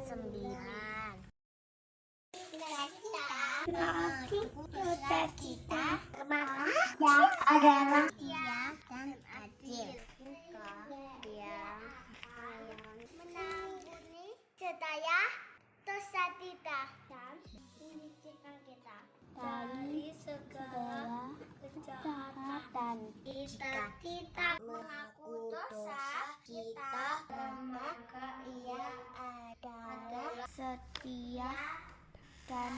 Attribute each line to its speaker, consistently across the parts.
Speaker 1: 9.
Speaker 2: Cita-cita yang adalah
Speaker 1: Setia dan adil. Yang mengampuni segala dosa kita dan menyucikan kita dari segala kejahatan. Kita mengaku dosa kita, maka Ia adalah setia dan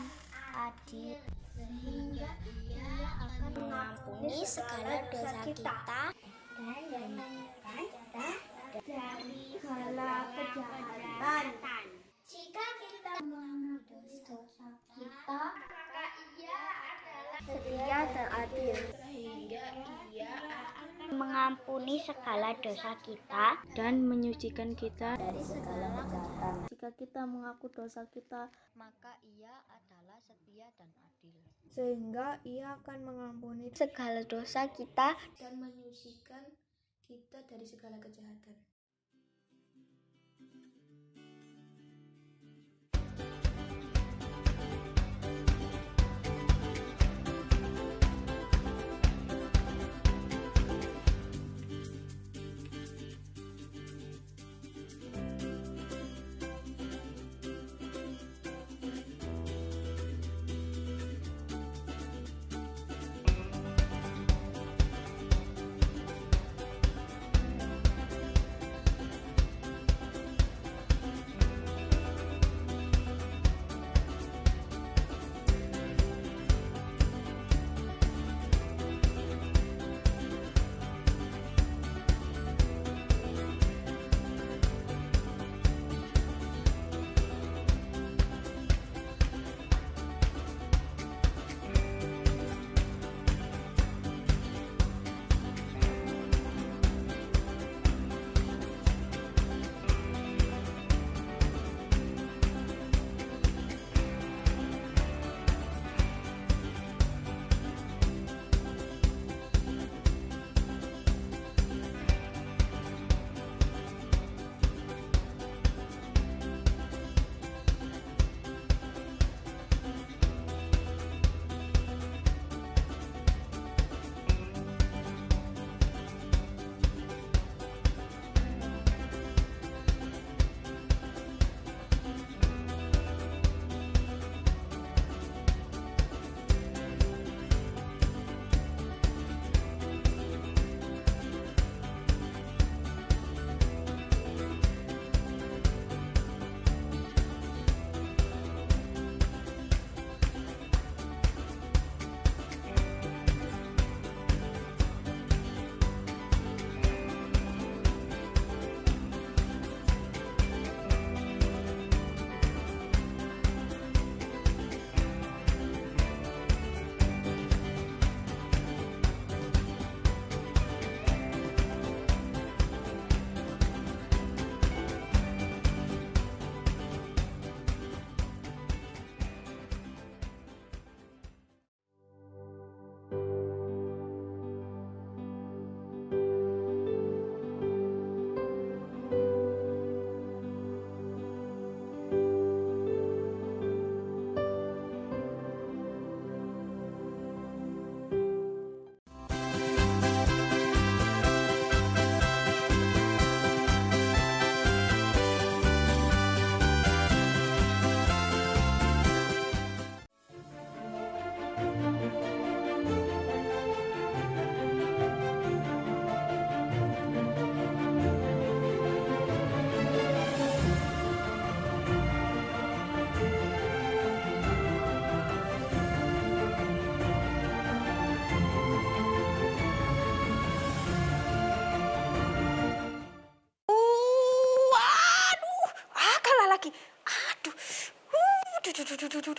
Speaker 1: adil, sehingga Ia akan mengampuni segala dosa kita dan menyelamatkan kita dari segala kejahatan. Jika kita mengampuni dosa kita, maka Ia adalah setia dan adil, sehingga Ia akan mengampuni segala dosa kita
Speaker 3: dan menyucikan kita
Speaker 1: dari segala kejahatan.
Speaker 3: jika kita mengaku dosa kita,
Speaker 4: maka Ia adalah setia dan adil,
Speaker 3: sehingga Ia akan mengampuni
Speaker 1: segala dosa kita
Speaker 3: dan menyucikan kita dari segala kejahatan.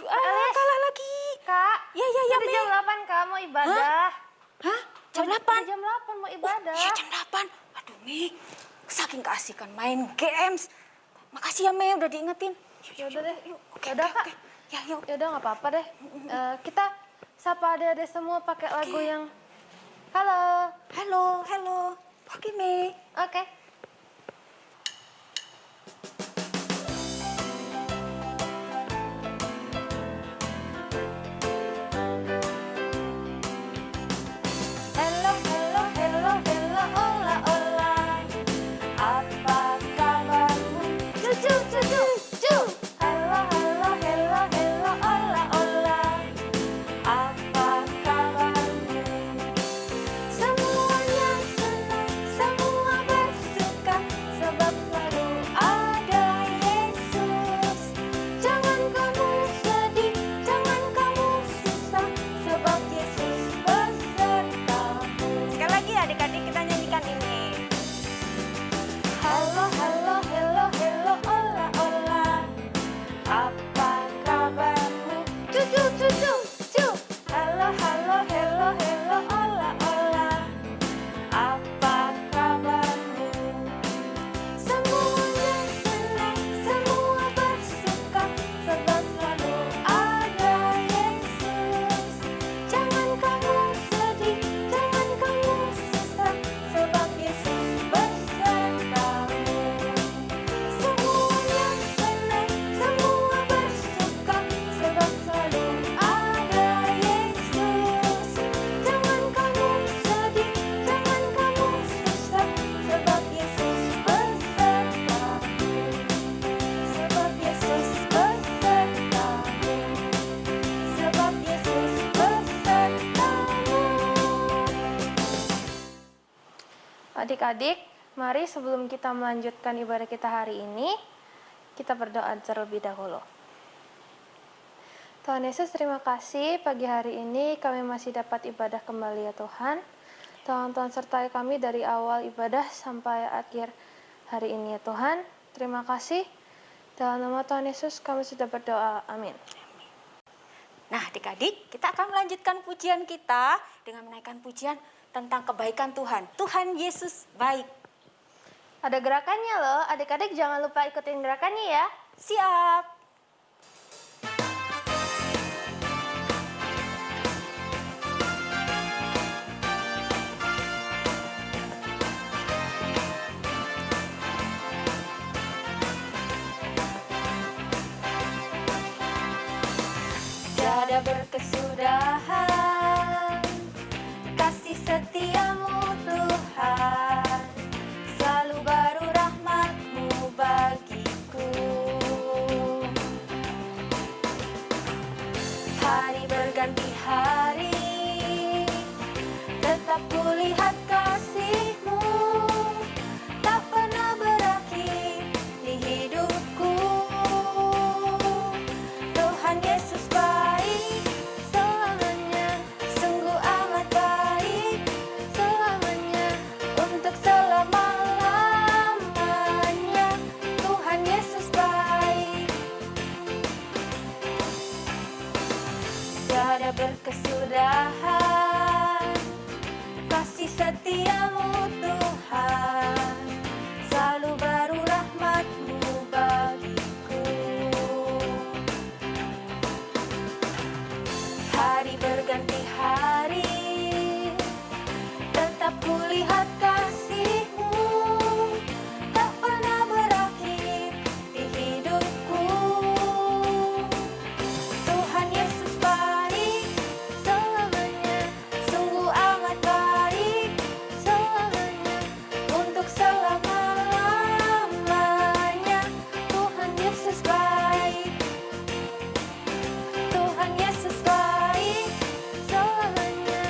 Speaker 3: Kalah lagi.
Speaker 2: Kak,
Speaker 3: Ya,
Speaker 2: udah
Speaker 3: Mei.
Speaker 2: jam 8 Kak, mau ibadah.
Speaker 3: Hah? Jam
Speaker 2: Udah
Speaker 3: 8?
Speaker 2: jam 8 mau ibadah.
Speaker 3: Iya, jam 8. Aduh, Mei. Saking keasikan main games. Makasih ya, Mei, udah diingetin.
Speaker 2: Ya udah deh.
Speaker 3: Oke,
Speaker 2: Ya udah,
Speaker 3: oke,
Speaker 2: Kak.
Speaker 3: oke. Ya, yuk.
Speaker 2: Ya udah nggak apa-apa deh. Kita sapa adik-adik semua pakai lagu yang halo.
Speaker 3: Halo, halo. Oke, Mei.
Speaker 2: Oke. Adik-adik, mari sebelum kita melanjutkan ibadah kita hari ini, kita berdoa terlebih dahulu. Tuhan Yesus, terima kasih pagi hari ini kami masih dapat ibadah kembali ya Tuhan. Tuhan sertai kami dari awal ibadah sampai akhir hari ini ya Tuhan. Terima kasih. Dalam nama Tuhan Yesus kami sudah berdoa. Amin.
Speaker 3: Nah, adik-adik, kita akan melanjutkan pujian kita dengan menaikkan pujian tentang kebaikan Tuhan. Tuhan Yesus baik.
Speaker 2: Ada gerakannya loh, adik-adik jangan lupa ikutin gerakannya ya.
Speaker 3: Siap. Tiada berkesudahan kasih setiamu Tuhan, selalu baru rahmat-Mu bagiku. Hari berganti hari, tetap kulihat kasih-Mu, tak pernah berakhir di hidupku. Tuhan Yesus baik selamanya, sungguh amat baik selamanya, untuk selama-lamanya. Tuhan Yesus baik. Tiada berkesudahan kasih setiamu Tuhan, selalu baru rahmat-Mu bagiku. Hari berganti hari, tetap kulihat kasih-Mu, tak pernah berakhir di hidupku. Tuhan Yesus baik selamanya, sungguh amat baik selamanya, untuk selama-lamanya. Tuhan Yesus baik. Tuhan Yesus baik selamanya,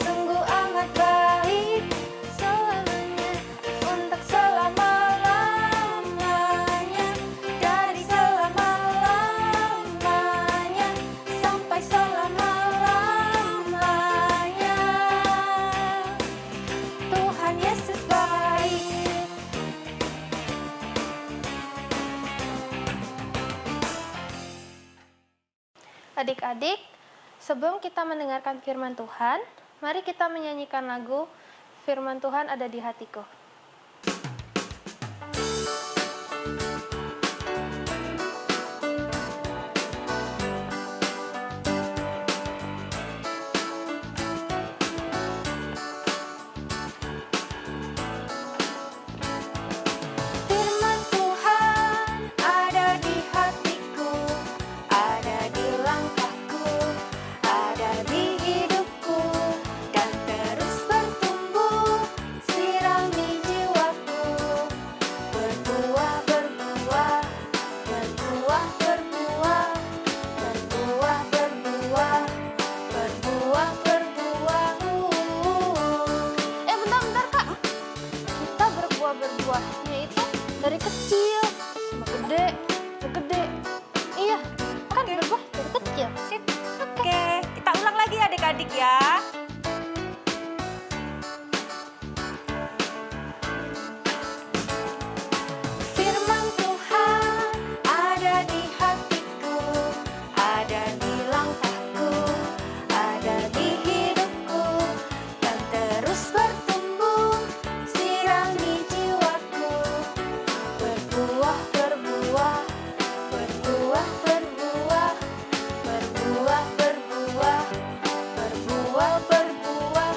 Speaker 3: sungguh amat baik selamanya, untuk selama-lamanya, dari selama-lamanya sampai selama-lamanya. Tuhan Yesus baik.
Speaker 2: Adik-adik, sebelum kita mendengarkan firman Tuhan, mari kita menyanyikan lagu Firman Tuhan Ada di Hatiku.
Speaker 3: Firman Tuhan ada di hatiku, ada di langkahku, ada di hidupku, dan terus bertumbuh, sirami jiwaku, berbuah, berbuah, berbuah, berbuah, berbuah, berbuah, berbuah, berbuah.
Speaker 2: Bentar Kak, kita berbuah-berbuahnya itu dari kecil sama gede, gede. Iya, kan berbuah dari kecil.
Speaker 3: Sip. Oke, kita ulang lagi adik-adik ya. Firman Tuhan ada di hatiku, ada di langkahku, ada di hidupku, dan terus bertumbuh, sirami jiwaku, berbuah, berbuah, berbuah, berbuah, berbuah, berbuah, berbuah, berbuah.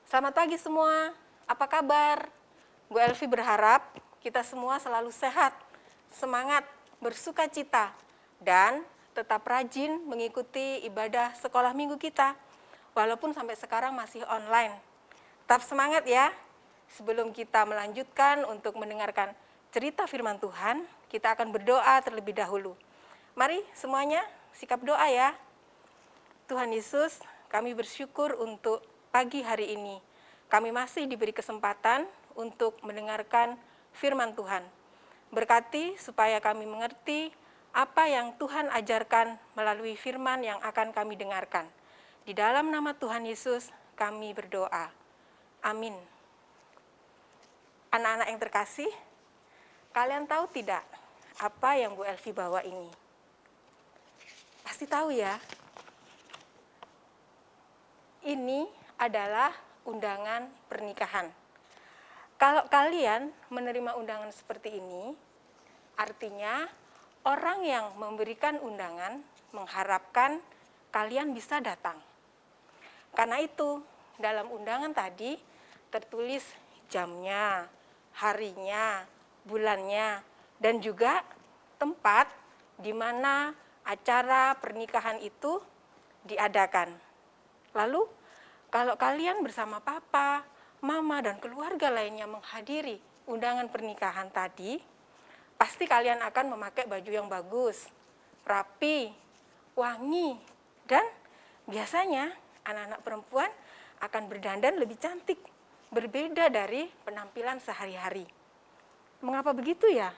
Speaker 3: Selamat pagi semua, apa kabar? Bu Elvi berharap kita semua selalu sehat, semangat, bersuka cita, dan tetap rajin mengikuti ibadah sekolah minggu kita, walaupun sampai sekarang masih online. Tetap semangat ya. Sebelum kita melanjutkan untuk mendengarkan cerita firman Tuhan, kita akan berdoa terlebih dahulu. Mari semuanya sikap doa ya. Tuhan Yesus, kami bersyukur untuk pagi hari ini. Kami masih diberi kesempatan untuk mendengarkan firman Tuhan. Berkati supaya kami mengerti apa yang Tuhan ajarkan melalui firman yang akan kami dengarkan. Di dalam nama Tuhan Yesus, kami berdoa. Amin. Anak-anak yang terkasih, kalian tahu tidak apa yang Bu Elvi bawa ini? Pasti tahu ya. Ini adalah undangan pernikahan. Kalau kalian menerima undangan seperti ini, artinya orang yang memberikan undangan mengharapkan kalian bisa datang. Karena itu, dalam undangan tadi tertulis jamnya, harinya, bulannya, dan juga tempat di mana acara pernikahan itu diadakan. Lalu, kalau kalian bersama papa, mama, dan keluarga lainnya menghadiri undangan pernikahan tadi, pasti kalian akan memakai baju yang bagus, rapi, wangi, dan biasanya anak-anak perempuan akan berdandan lebih cantik, berbeda dari penampilan sehari-hari. Mengapa begitu ya?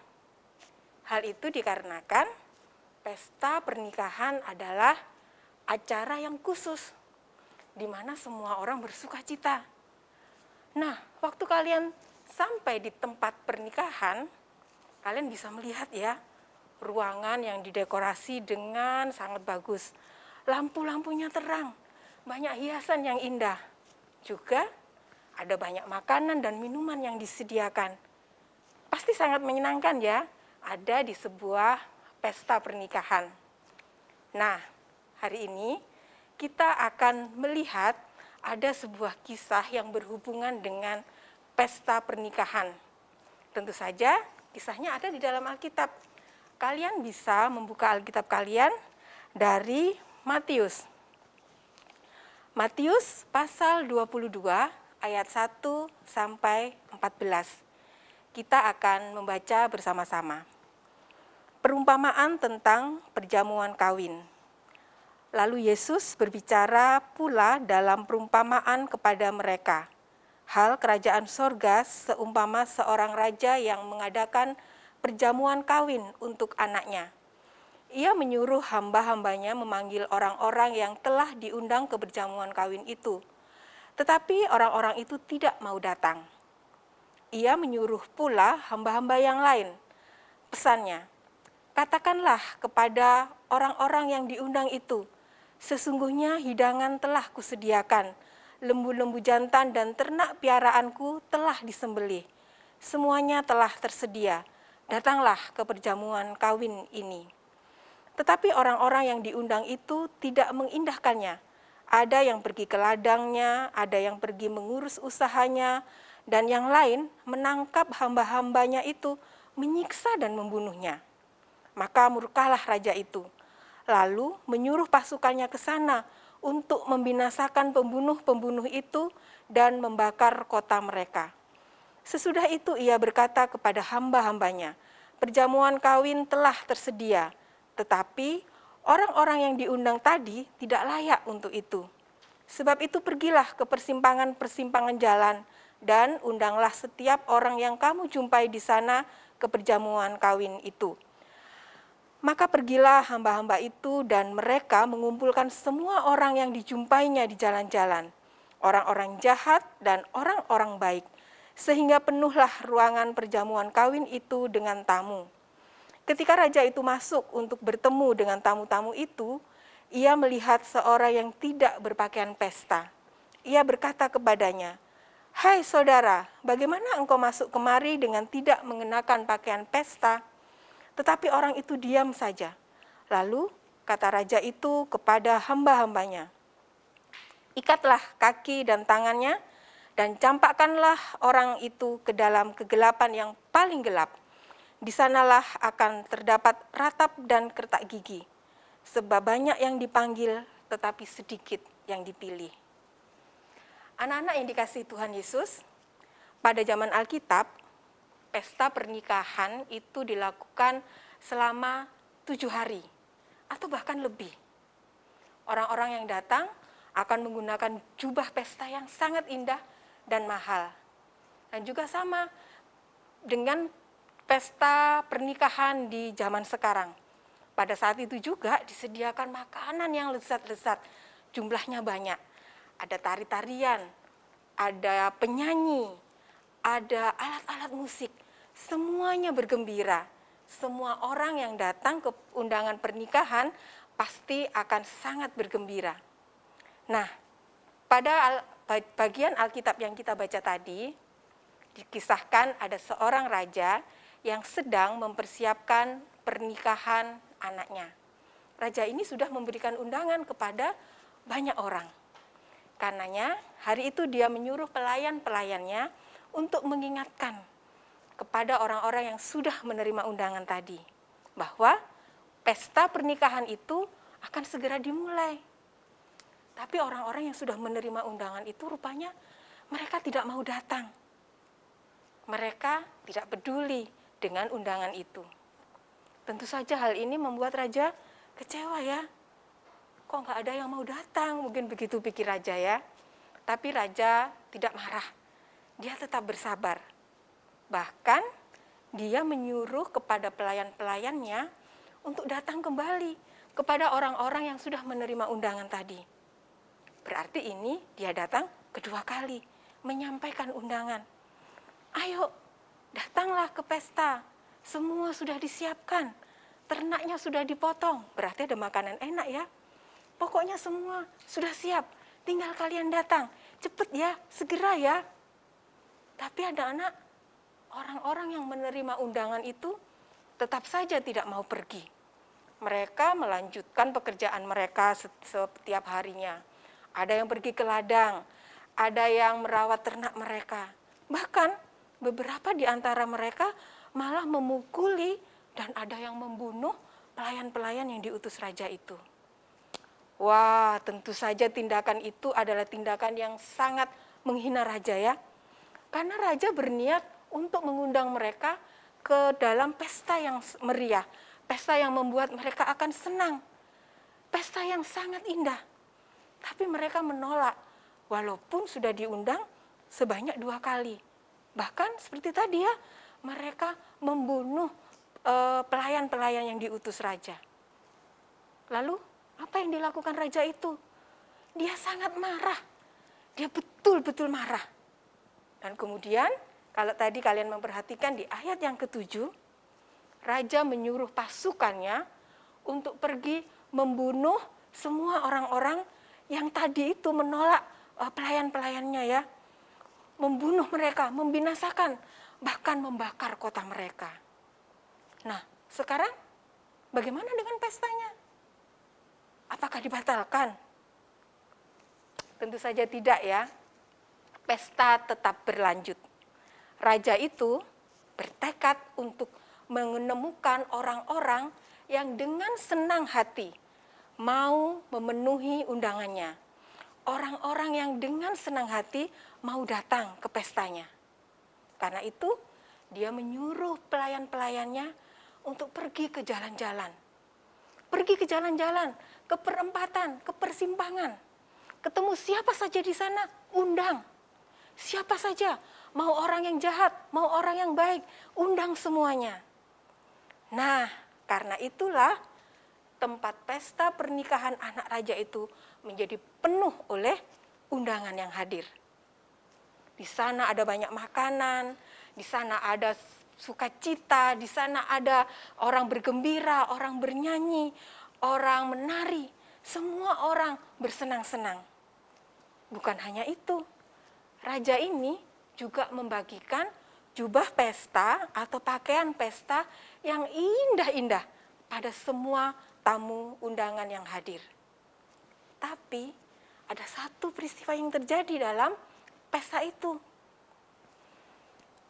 Speaker 3: Hal itu dikarenakan pesta pernikahan adalah acara yang khusus, di mana semua orang bersuka cita. Nah, waktu kalian sampai di tempat pernikahan, kalian bisa melihat ya, ruangan yang didekorasi dengan sangat bagus. Lampu-lampunya terang, banyak hiasan yang indah. Juga ada banyak makanan dan minuman yang disediakan. Pasti sangat menyenangkan ya, ada di sebuah pesta pernikahan. Nah, hari ini kita akan melihat ada sebuah kisah yang berhubungan dengan pesta pernikahan. Tentu saja kisahnya ada di dalam Alkitab. Kalian bisa membuka Alkitab kalian dari Matius. Matius pasal 22 ayat 1 sampai 14. Kita akan membaca bersama-sama. Perumpamaan tentang perjamuan kawin. Lalu Yesus berbicara pula dalam perumpamaan kepada mereka. Hal kerajaan sorga seumpama seorang raja yang mengadakan perjamuan kawin untuk anaknya. Ia menyuruh hamba-hambanya memanggil orang-orang yang telah diundang ke perjamuan kawin itu. Tetapi orang-orang itu tidak mau datang. Ia menyuruh pula hamba-hamba yang lain. Pesannya, katakanlah kepada orang-orang yang diundang itu, sesungguhnya hidangan telah kusediakan, lembu-lembu jantan dan ternak piaraanku telah disembelih. Semuanya telah tersedia, datanglah ke perjamuan kawin ini. Tetapi orang-orang yang diundang itu tidak mengindahkannya. Ada yang pergi ke ladangnya, ada yang pergi mengurus usahanya, dan yang lain menangkap hamba-hambanya itu, menyiksa dan membunuhnya. Maka murkalah raja itu. Lalu menyuruh pasukannya ke sana untuk membinasakan pembunuh-pembunuh itu dan membakar kota mereka. Sesudah itu ia berkata kepada hamba-hambanya, perjamuan kawin telah tersedia, tetapi orang-orang yang diundang tadi tidak layak untuk itu. Sebab itu pergilah ke persimpangan-persimpangan jalan dan undanglah setiap orang yang kamu jumpai di sana ke perjamuan kawin itu. Maka pergilah hamba-hamba itu dan mereka mengumpulkan semua orang yang dijumpainya di jalan-jalan, orang-orang jahat dan orang-orang baik, sehingga penuhlah ruangan perjamuan kawin itu dengan tamu. Ketika raja itu masuk untuk bertemu dengan tamu-tamu itu, ia melihat seorang yang tidak berpakaian pesta. Ia berkata kepadanya, "Hai saudara, bagaimana engkau masuk kemari dengan tidak mengenakan pakaian pesta?" Tetapi orang itu diam saja. Lalu kata raja itu kepada hamba-hambanya, "Ikatlah kaki dan tangannya dan campakkanlah orang itu ke dalam kegelapan yang paling gelap. Di sanalah akan terdapat ratap dan kertak gigi, sebab banyak yang dipanggil tetapi sedikit yang dipilih." Anak-anak yang dikasihi Tuhan Yesus, pada zaman Alkitab, pesta pernikahan itu dilakukan selama 7 hari atau bahkan lebih. Orang-orang yang datang akan menggunakan jubah pesta yang sangat indah dan mahal. Dan juga sama dengan pesta pernikahan di zaman sekarang. Pada saat itu juga disediakan makanan yang lezat-lezat, jumlahnya banyak. Ada tari-tarian, ada penyanyi, ada alat-alat musik, semuanya bergembira. Semua orang yang datang ke undangan pernikahan pasti akan sangat bergembira. Nah, pada bagian Alkitab yang kita baca tadi, dikisahkan ada seorang raja yang sedang mempersiapkan pernikahan anaknya. Raja ini sudah memberikan undangan kepada banyak orang. Karenanya, hari itu dia menyuruh pelayan-pelayannya untuk mengingatkan kepada orang-orang yang sudah menerima undangan tadi, bahwa pesta pernikahan itu akan segera dimulai. Tapi orang-orang yang sudah menerima undangan itu rupanya mereka tidak mau datang. Mereka tidak peduli dengan undangan itu. Tentu saja hal ini membuat raja kecewa ya. Kok nggak ada yang mau datang? Mungkin begitu pikir raja ya. Tapi raja tidak marah. Dia tetap bersabar. Bahkan dia menyuruh kepada pelayan-pelayannya untuk datang kembali kepada orang-orang yang sudah menerima undangan tadi. Berarti ini dia datang kedua kali menyampaikan undangan. Ayo, datanglah ke pesta. Semua sudah disiapkan, ternaknya sudah dipotong, berarti ada makanan enak ya. Pokoknya semua sudah siap, tinggal kalian datang. Cepet ya, segera ya. Tapi ada orang-orang yang menerima undangan itu tetap saja tidak mau pergi. Mereka melanjutkan pekerjaan mereka setiap harinya. Ada yang pergi ke ladang, ada yang merawat ternak mereka. Bahkan beberapa di antara mereka malah memukuli dan ada yang membunuh pelayan-pelayan yang diutus raja itu. Wah, tentu saja tindakan itu adalah tindakan yang sangat menghina raja ya. Karena raja berniat untuk mengundang mereka ke dalam pesta yang meriah, pesta yang membuat mereka akan senang, pesta yang sangat indah. Tapi mereka menolak, walaupun sudah diundang sebanyak 2 kali. Bahkan seperti tadi ya, mereka membunuh pelayan-pelayan yang diutus raja. Lalu apa yang dilakukan raja itu? Dia sangat marah. Dia betul-betul marah. Dan kemudian kalau tadi kalian memperhatikan di ayat yang ke-7, raja menyuruh pasukannya untuk pergi membunuh semua orang-orang yang tadi itu menolak pelayan-pelayannya ya. Membunuh mereka, membinasakan, bahkan membakar kota mereka. Nah, sekarang bagaimana dengan pestanya? Apakah dibatalkan? Tentu saja tidak ya. Pesta tetap berlanjut. Raja itu bertekad untuk menemukan orang-orang yang dengan senang hati mau memenuhi undangannya. Orang-orang yang dengan senang hati mau datang ke pestanya. Karena itu, dia menyuruh pelayan-pelayannya untuk pergi ke jalan-jalan. Pergi ke jalan-jalan, ke perempatan, ke persimpangan. Ketemu siapa saja di sana, undang. Siapa saja, mau orang yang jahat, mau orang yang baik, undang semuanya. Nah, karena itulah tempat pesta pernikahan anak raja itu menjadi penuh oleh undangan yang hadir. Di sana ada banyak makanan, di sana ada sukacita, di sana ada orang bergembira, orang bernyanyi, orang menari, semua orang bersenang-senang. Bukan hanya itu, raja ini juga membagikan jubah pesta atau pakaian pesta yang indah-indah pada semua tamu undangan yang hadir. Tapi ada satu peristiwa yang terjadi dalam pesta itu.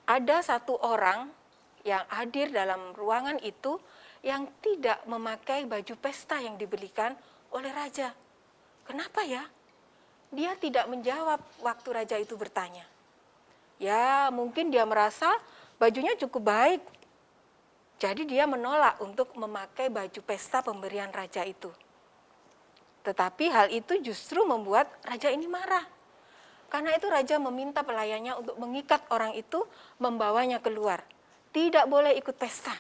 Speaker 3: Ada satu orang yang hadir dalam ruangan itu yang tidak memakai baju pesta yang dibelikan oleh raja. Kenapa ya? Dia tidak menjawab waktu raja itu bertanya. Ya, mungkin dia merasa bajunya cukup baik. Jadi dia menolak untuk memakai baju pesta pemberian raja itu. Tetapi hal itu justru membuat raja ini marah. Karena itu raja meminta pelayannya untuk mengikat orang itu, membawanya keluar. Tidak boleh ikut pesta.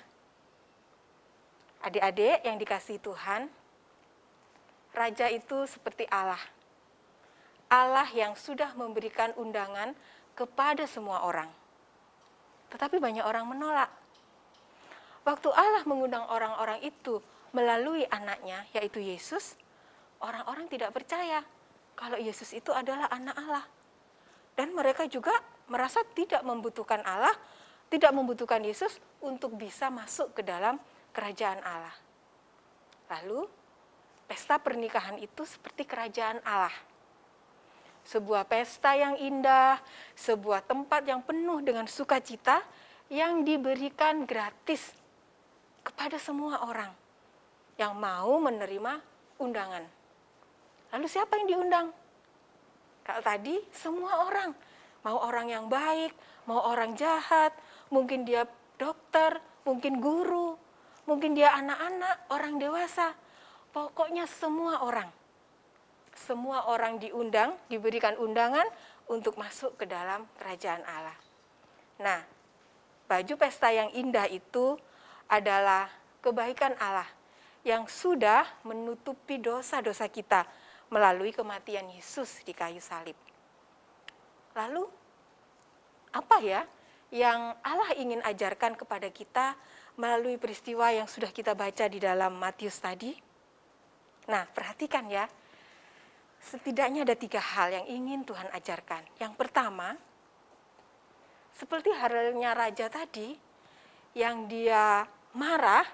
Speaker 3: Adik-adik yang dikasihi Tuhan, raja itu seperti Allah. Allah yang sudah memberikan undangan kepada semua orang. Tetapi banyak orang menolak. Waktu Allah mengundang orang-orang itu melalui anaknya, yaitu Yesus, orang-orang tidak percaya kalau Yesus itu adalah anak Allah. Dan mereka juga merasa tidak membutuhkan Allah, tidak membutuhkan Yesus untuk bisa masuk ke dalam kerajaan Allah. Lalu, pesta pernikahan itu seperti kerajaan Allah. Sebuah pesta yang indah, sebuah tempat yang penuh dengan sukacita yang diberikan gratis kepada semua orang yang mau menerima undangan. Lalu siapa yang diundang? Kalau tadi semua orang, mau orang yang baik, mau orang jahat, mungkin dia dokter, mungkin guru, mungkin dia anak-anak, orang dewasa. Pokoknya semua orang. Semua orang diundang, diberikan undangan untuk masuk ke dalam kerajaan Allah. Nah, baju pesta yang indah itu adalah kebaikan Allah yang sudah menutupi dosa-dosa kita melalui kematian Yesus di kayu salib. Lalu, apa ya yang Allah ingin ajarkan kepada kita melalui peristiwa yang sudah kita baca di dalam Matius tadi? Nah, perhatikan ya, setidaknya ada 3 hal yang ingin Tuhan ajarkan. Yang pertama, seperti halnya raja tadi, yang dia marah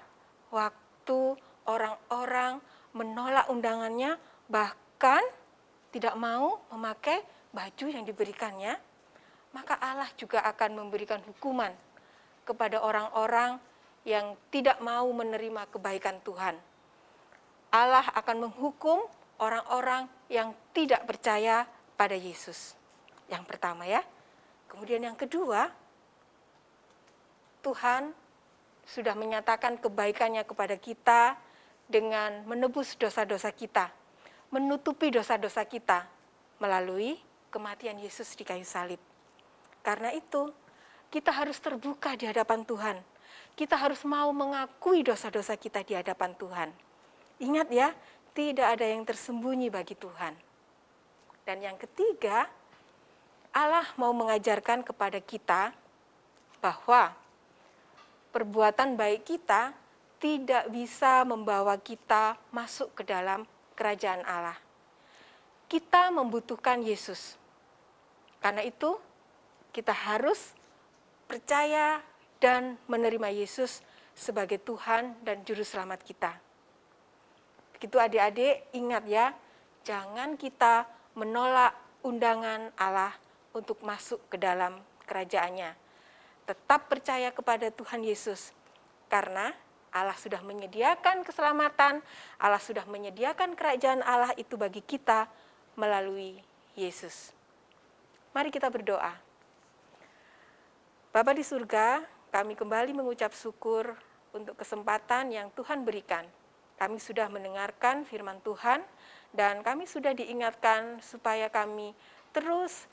Speaker 3: waktu orang-orang menolak undangannya, bahkan tidak mau memakai baju yang diberikannya, maka Allah juga akan memberikan hukuman kepada orang-orang yang tidak mau menerima kebaikan Tuhan. Allah akan menghukum orang-orang yang tidak percaya pada Yesus. Yang pertama ya. Kemudian yang kedua, Tuhan sudah menyatakan kebaikannya kepada kita dengan menebus dosa-dosa kita, menutupi dosa-dosa kita melalui kematian Yesus di kayu salib. Karena itu, kita harus terbuka di hadapan Tuhan. Kita harus mau mengakui dosa-dosa kita di hadapan Tuhan. Ingat ya, tidak ada yang tersembunyi bagi Tuhan. Dan yang ketiga, Allah mau mengajarkan kepada kita bahwa perbuatan baik kita tidak bisa membawa kita masuk ke dalam kerajaan Allah. Kita membutuhkan Yesus. Karena itu, kita harus percaya dan menerima Yesus sebagai Tuhan dan Juru Selamat kita. Begitu adik-adik, ingat ya, jangan kita menolak undangan Allah untuk masuk ke dalam kerajaannya. Tetap percaya kepada Tuhan Yesus, karena Allah sudah menyediakan keselamatan, Allah sudah menyediakan kerajaan Allah itu bagi kita melalui Yesus. Mari kita berdoa. Bapa di surga, kami kembali mengucap syukur untuk kesempatan yang Tuhan berikan. Kami sudah mendengarkan firman Tuhan dan kami sudah diingatkan supaya kami terus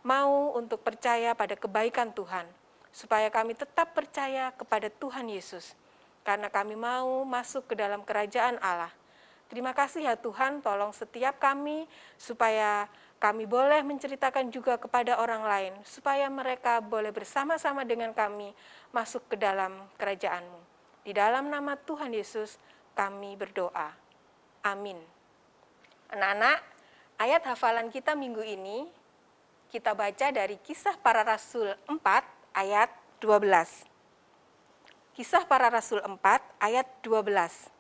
Speaker 3: mau untuk percaya pada kebaikan Tuhan. Supaya kami tetap percaya kepada Tuhan Yesus. Karena kami mau masuk ke dalam kerajaan Allah. Terima kasih ya Tuhan, tolong setiap kami supaya kami boleh menceritakan juga kepada orang lain, supaya mereka boleh bersama-sama dengan kami masuk ke dalam kerajaan-Mu. Di dalam nama Tuhan Yesus, kami berdoa. Amin. Anak-anak, ayat hafalan kita minggu ini, kita baca dari Kisah Para Rasul 4, ayat 12. Kisah Para Rasul 4, ayat 12.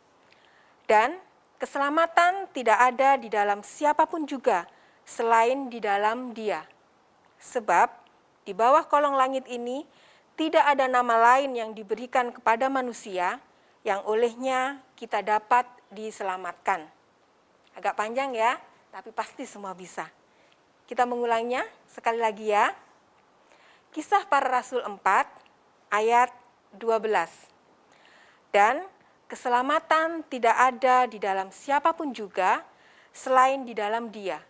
Speaker 3: Dan keselamatan tidak ada di dalam siapapun juga, selain di dalam Dia. Sebab di bawah kolong langit ini tidak ada nama lain yang diberikan kepada manusia yang olehnya kita dapat diselamatkan. Agak panjang ya, tapi pasti semua bisa. Kita mengulangnya sekali lagi ya. Kisah Para Rasul 4 ayat 12. Dan keselamatan tidak ada di dalam siapapun juga, selain di dalam Dia.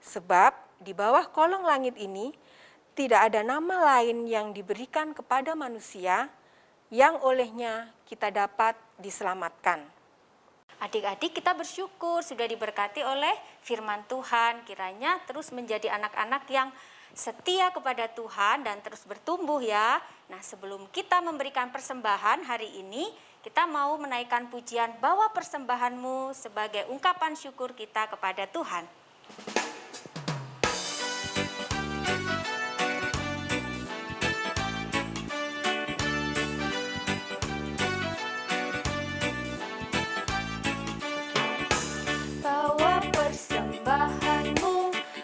Speaker 3: Sebab di bawah kolong langit ini tidak ada nama lain yang diberikan kepada manusia yang olehnya kita dapat diselamatkan.
Speaker 5: Adik-adik, kita bersyukur sudah diberkati oleh firman Tuhan. Kiranya terus menjadi anak-anak yang setia kepada Tuhan dan terus bertumbuh ya. Nah, sebelum kita memberikan persembahan hari ini, kita mau menaikkan pujian "Bawa persembahanmu" sebagai ungkapan syukur kita kepada Tuhan.
Speaker 2: Bawa persembahanmu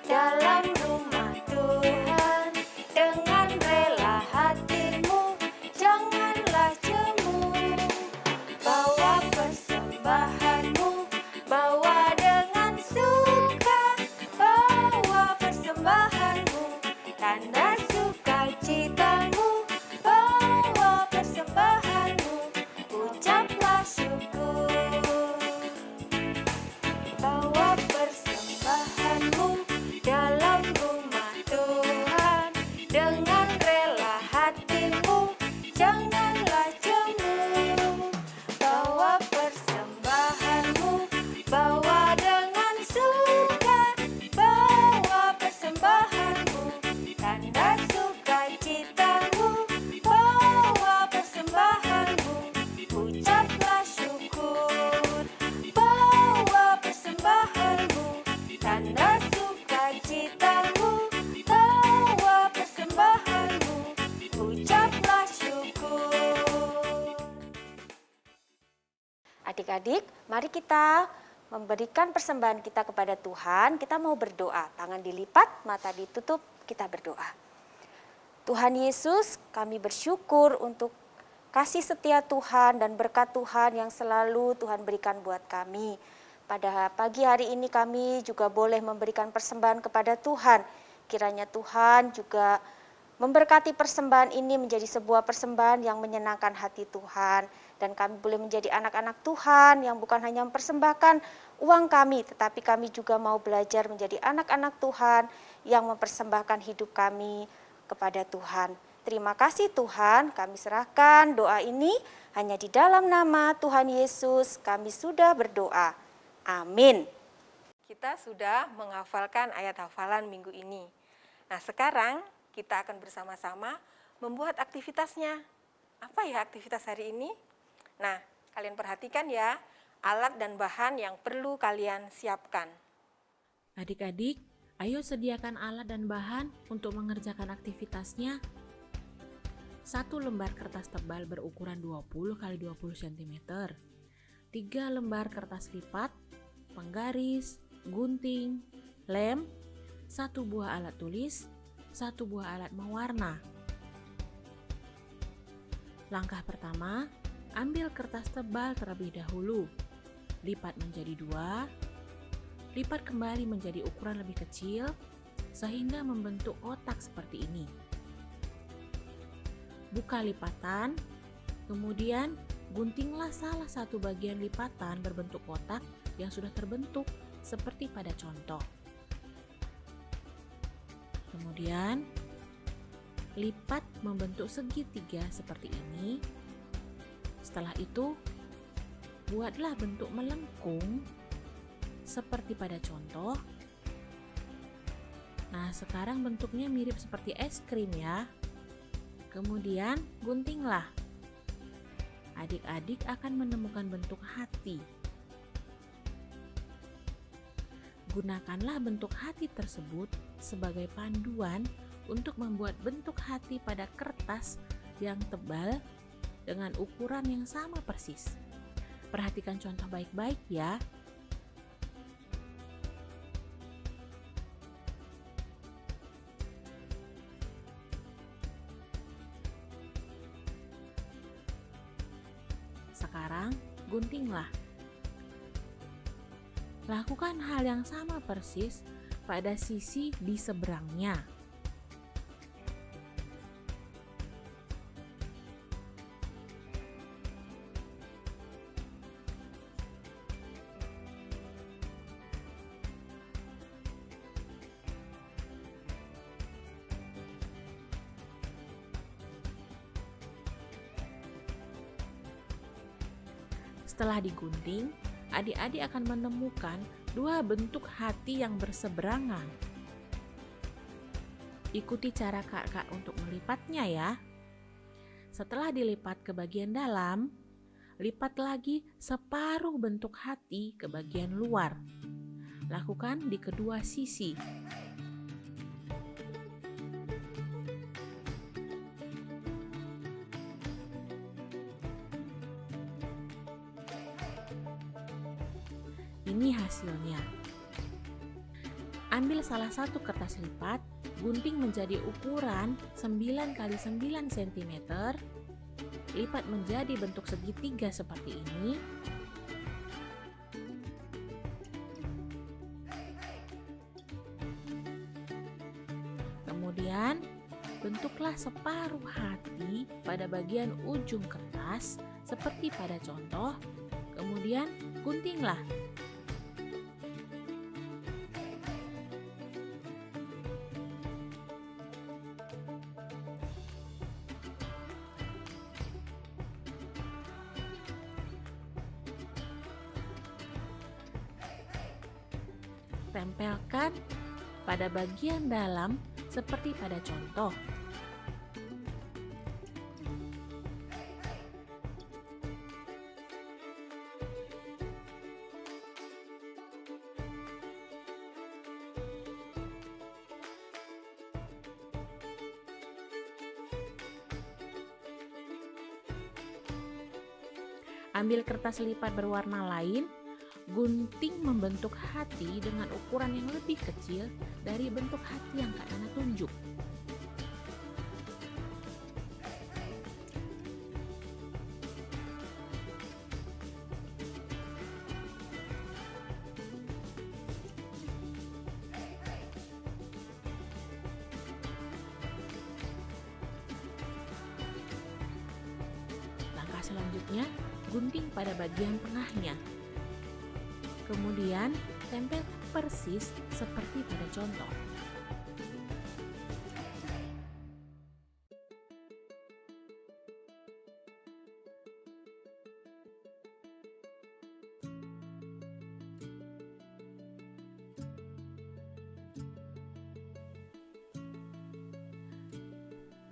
Speaker 2: dalam rumah Tuhan, dengan rela hatimu, janganlah jemu. Bawa persembahanmu, bawa dengan suka. Bawa persembahanmu, tanda sukacitamu. Bawa persembahanmu, ucaplah syukur. Bawa persembahanmu dalam rumah Tuhan, dengan rela hatimu, janganlah jemu. Bawa persembahanmu, bawa dengan suka. Bawa persembahanmu, tanda sukacitamu. Bawa persembahanmu, ucaplah syukur. Bawa persembahanmu, tanda sukacitamu. Bawa persembahanmu, ucaplah syukur.
Speaker 5: Adik-adik, mari kita memberikan persembahan kita kepada Tuhan. Kita mau berdoa, tangan dilipat, mata ditutup, kita berdoa. Tuhan Yesus, kami bersyukur untuk kasih setia Tuhan dan berkat Tuhan yang selalu Tuhan berikan buat kami. Pada pagi hari ini kami juga boleh memberikan persembahan kepada Tuhan. Kiranya Tuhan juga memberkati persembahan ini menjadi sebuah persembahan yang menyenangkan hati Tuhan. Dan kami boleh menjadi anak-anak Tuhan yang bukan hanya mempersembahkan uang kami, tetapi kami juga mau belajar menjadi anak-anak Tuhan yang mempersembahkan hidup kami kepada Tuhan. Terima kasih Tuhan, kami serahkan doa ini hanya di dalam nama Tuhan Yesus kami sudah berdoa. Amin.
Speaker 3: Kita sudah menghafalkan ayat hafalan minggu ini. Nah, sekarang kita akan bersama-sama membuat aktivitasnya. Apa ya aktivitas hari ini? Nah, kalian perhatikan ya, alat dan bahan yang perlu kalian siapkan.
Speaker 6: Adik-adik, ayo sediakan alat dan bahan untuk mengerjakan aktivitasnya. 1 lembar kertas tebal berukuran 20 x 20 cm, 3 lembar kertas lipat, penggaris, gunting, lem, 1 buah alat tulis, 1 buah alat mewarna. Langkah pertama, ambil kertas tebal terlebih dahulu, lipat menjadi 2, lipat kembali menjadi ukuran lebih kecil, sehingga membentuk kotak seperti ini. Buka lipatan, kemudian guntinglah salah satu bagian lipatan berbentuk kotak yang sudah terbentuk seperti pada contoh. Kemudian, lipat membentuk segitiga seperti ini. Setelah itu, buatlah bentuk melengkung seperti pada contoh. Nah, sekarang bentuknya mirip seperti es krim ya. Kemudian guntinglah. Adik-adik akan menemukan bentuk hati. Gunakanlah bentuk hati tersebut sebagai panduan untuk membuat bentuk hati pada kertas yang tebal dengan ukuran yang sama persis. Perhatikan contoh baik-baik ya. Sekarang guntinglah. Lakukan hal yang sama persis pada sisi di seberangnya. Setelah digunting, adik-adik akan menemukan dua bentuk hati yang berseberangan. Ikuti cara kakak untuk melipatnya ya. Setelah dilipat ke bagian dalam, lipat lagi separuh bentuk hati ke bagian luar. Lakukan di kedua sisi. Ini hasilnya. Ambil salah satu kertas lipat, gunting menjadi ukuran 9 x 9 cm, lipat menjadi bentuk segitiga seperti ini. Kemudian, bentuklah separuh hati pada bagian ujung kertas seperti pada contoh. Kemudian, guntinglah. Tempelkan pada bagian dalam seperti pada contoh. Ambil kertas lipat berwarna lain, gunting membentuk hati dengan ukuran yang lebih kecil dari bentuk hati yang Kak Nana tunjuk. Langkah selanjutnya, gunting pada bagian tengahnya. Kemudian, tempel persis seperti pada contoh.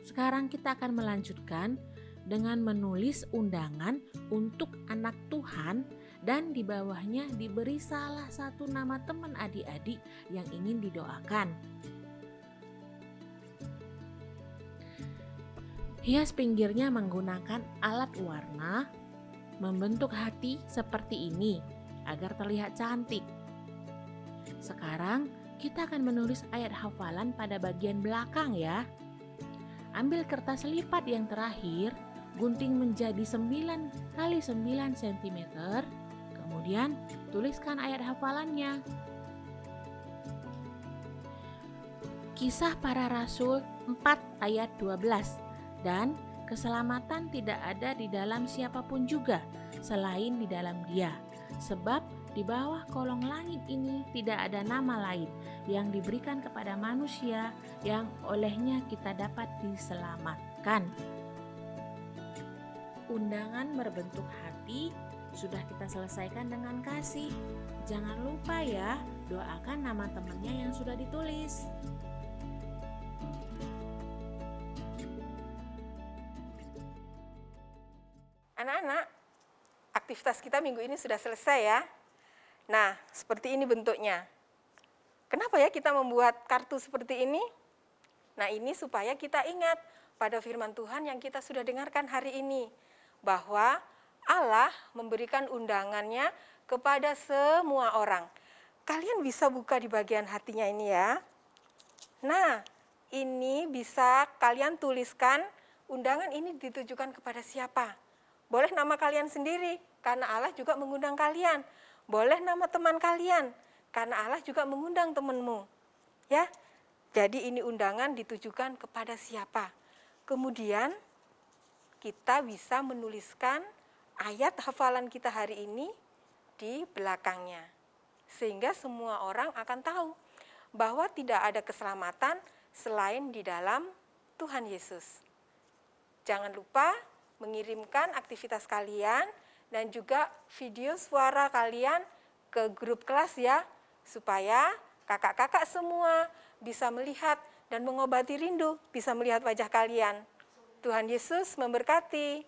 Speaker 6: Sekarang kita akan melanjutkan dengan menulis undangan untuk anak Tuhan, dan di bawahnya diberi salah satu nama teman adik-adik yang ingin didoakan. Hias pinggirnya menggunakan alat warna, membentuk hati seperti ini agar terlihat cantik. Sekarang kita akan menulis ayat hafalan pada bagian belakang ya. Ambil kertas lipat yang terakhir, gunting menjadi 9 x 9 cm. Kemudian tuliskan ayat hafalannya. Kisah Para Rasul 4 ayat 12. Dan keselamatan tidak ada di dalam siapapun juga selain di dalam Dia. Sebab di bawah kolong langit ini tidak ada nama lain yang diberikan kepada manusia yang olehnya kita dapat diselamatkan. Undangan berbentuk hati sudah kita selesaikan dengan kasih. Jangan lupa ya, doakan nama temannya yang sudah ditulis.
Speaker 3: Anak-anak, aktivitas kita minggu ini sudah selesai ya. Nah, seperti ini bentuknya. Kenapa ya kita membuat kartu seperti ini? Nah, ini supaya kita ingat pada firman Tuhan yang kita sudah dengarkan hari ini, bahwa Allah memberikan undangannya kepada semua orang. Kalian bisa buka di bagian hatinya ini ya. Nah, ini bisa kalian tuliskan undangan ini ditujukan kepada siapa. Boleh nama kalian sendiri, karena Allah juga mengundang kalian. Boleh nama teman kalian, karena Allah juga mengundang temanmu. Ya, jadi ini undangan ditujukan kepada siapa. Kemudian kita bisa menuliskan ayat hafalan kita hari ini di belakangnya. Sehingga semua orang akan tahu bahwa tidak ada keselamatan selain di dalam Tuhan Yesus. Jangan lupa mengirimkan aktivitas kalian dan juga video suara kalian ke grup kelas ya, supaya kakak-kakak semua bisa melihat dan mengobati rindu, bisa melihat wajah kalian. Tuhan Yesus memberkati.